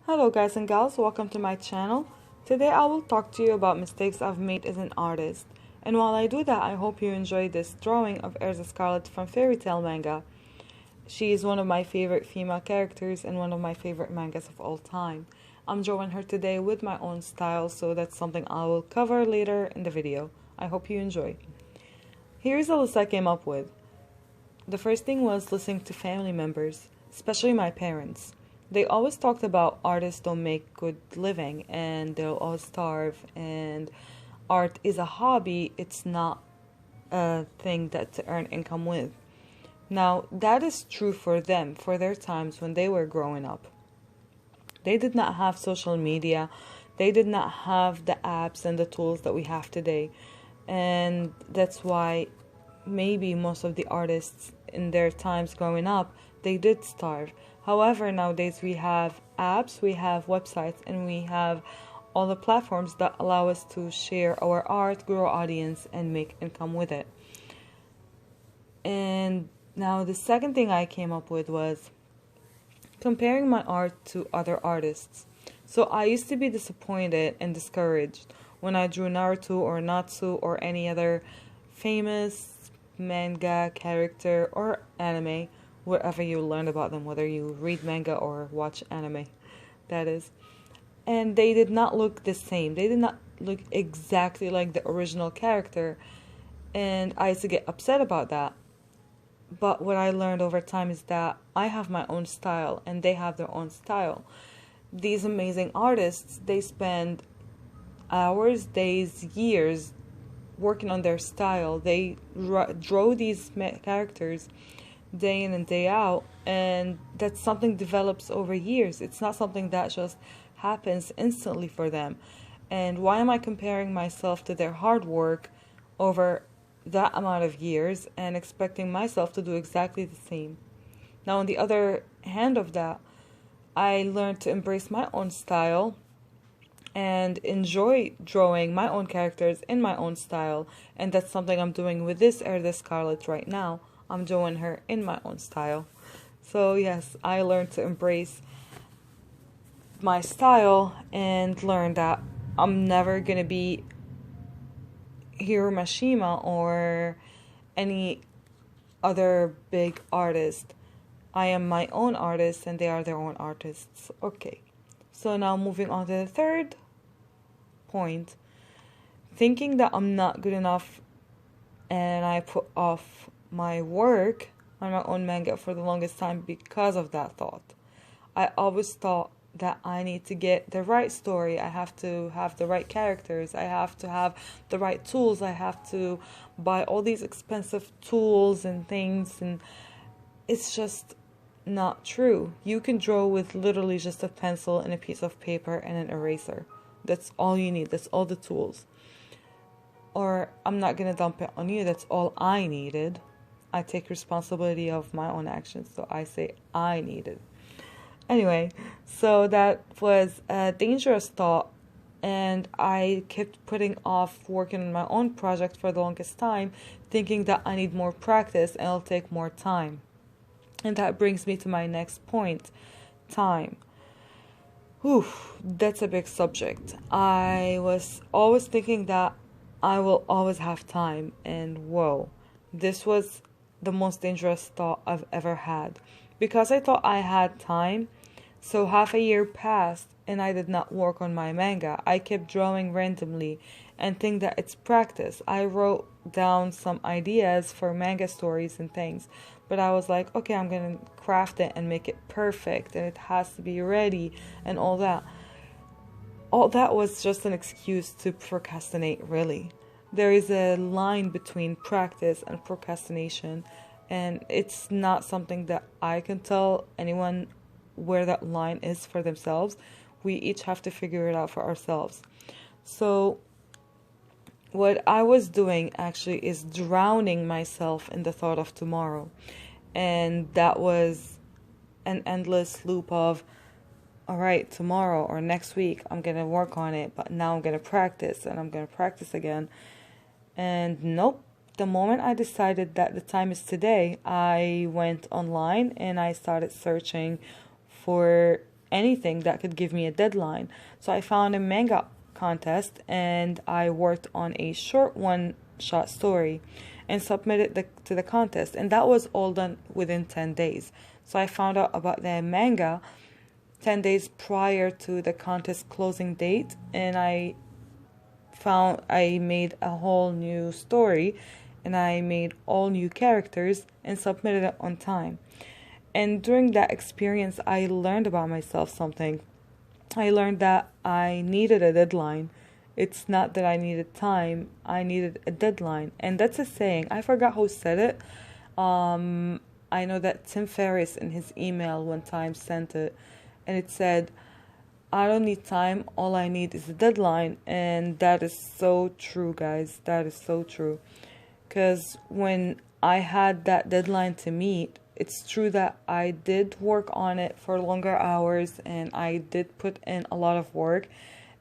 Hello guys and gals, welcome to my channel. Today I will talk to you about mistakes I've made as an artist. And while I do that, I hope you enjoy this drawing of Erza Scarlet from Fairy Tail manga. She is one of my favorite female characters and one of my favorite mangas of all time. I'm drawing her today with my own style, so that's something I will cover later in the video. I hope you enjoy. Here's a list I came up with. The first thing was listening to family members, especially my parents. They always talked about artists don't make good living and they'll all starve, and art is a hobby, it's not a thing that to earn income with. Now, that is true for them, for their times when they were growing up. They did not have social media, they did not have the apps and the tools that we have today, and that's why maybe most of the artists in their times growing up, they did starve. However, nowadays we have apps, we have websites, and we have all the platforms that allow us to share our art, grow our audience, and make income with it. And now the second thing I came up with was comparing my art to other artists. So I used to be disappointed and discouraged when I drew Naruto or Natsu or any other famous manga character or anime, wherever you learn about them, whether you read manga or watch anime, that is. And they did not look the same. They did not look exactly like the original character. And I used to get upset about that. But what I learned over time is that I have my own style and they have their own style. These amazing artists, they spend hours, days, years working on their style. They draw these characters day in and day out, and that something develops over years. It's not something that just happens instantly for them. And why am I comparing myself to their hard work over that amount of years and expecting myself to do exactly the same? Now, on the other hand of that, I learned to embrace my own style and enjoy drawing my own characters in my own style, and that's something I'm doing with this Erza Scarlet right now. I'm drawing her in my own style. So yes, I learned to embrace my style and learn that I'm never gonna be Hiro Mashima or any other big artist. I am my own artist and they are their own artists. Okay, so now moving on to the third point. Thinking that I'm not good enough and I put off my work on my own manga for the longest time because of that thought. I always thought that I need to get the right story, I have to have the right characters, I have to have the right tools, I have to buy all these expensive tools and things, and it's just not true. You can draw with literally just a pencil and a piece of paper and an eraser. That's all you need, that's all the tools. Or I'm not gonna dump it on you, that's all I needed. I take responsibility of my own actions, so I say I needed. Anyway, so that was a dangerous thought, and I kept putting off working on my own project for the longest time, thinking that I need more practice and it'll take more time. And that brings me to my next point, time. Whew, that's a big subject. I was always thinking that I will always have time, and whoa, this was the most dangerous thought I've ever had. Because I thought I had time, so half a year passed and I did not work on my manga. I kept drawing randomly and think that it's practice. I wrote down some ideas for manga stories and things, but I was like, okay, I'm gonna craft it and make it perfect and it has to be ready and all that. All that was just an excuse to procrastinate, really. There is a line between practice and procrastination, and it's not something that I can tell anyone where that line is for themselves. We each have to figure it out for ourselves. So what I was doing actually is drowning myself in the thought of tomorrow, and that was an endless loop of, all right, tomorrow or next week I'm gonna work on it, but now I'm gonna practice and I'm gonna practice again. And nope, the moment I decided that the time is today, I went online and I started searching for anything that could give me a deadline. So I found a manga contest and I worked on a short one-shot story and submitted to the contest. And that was all done within 10 days. So I found out about the manga 10 days prior to the contest closing date, and I made a whole new story and I made all new characters and submitted it on time. And during that experience, I learned about myself something. I learned that I needed a deadline. It's not that I needed time, I needed a deadline. And that's a saying. I forgot who said it. I know that Tim Ferriss in his email one time sent it, and it said, I don't need time, all I need is a deadline. And that is so true, guys. That is so true. Because when I had that deadline to meet, it's true that I did work on it for longer hours and I did put in a lot of work,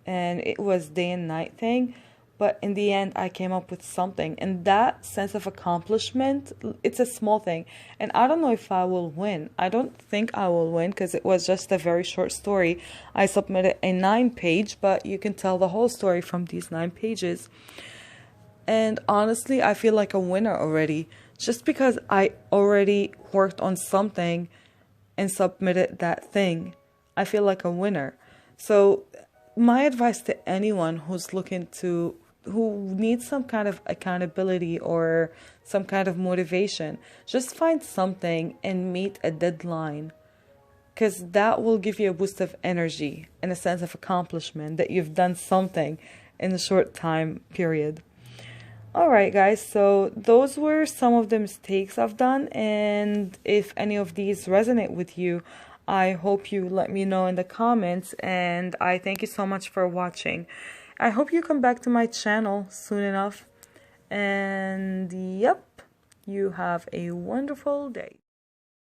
and it was day and night thing. But in the end, I came up with something. And that sense of accomplishment, it's a small thing. And I don't know if I will win. I don't think I will win because it was just a very short story. I submitted a 9-page, but you can tell the whole story from these 9 pages. And honestly, I feel like a winner already. Just because I already worked on something and submitted that thing, I feel like a winner. So my advice to anyone who needs some kind of accountability or some kind of motivation, just find something and meet a deadline, because that will give you a boost of energy and a sense of accomplishment that you've done something in a short time period. Alright guys, so those were some of the mistakes I've done, and if any of these resonate with you, I hope you let me know in the comments, and I thank you so much for watching. I hope you come back to my channel soon enough, and yep, you have a wonderful day.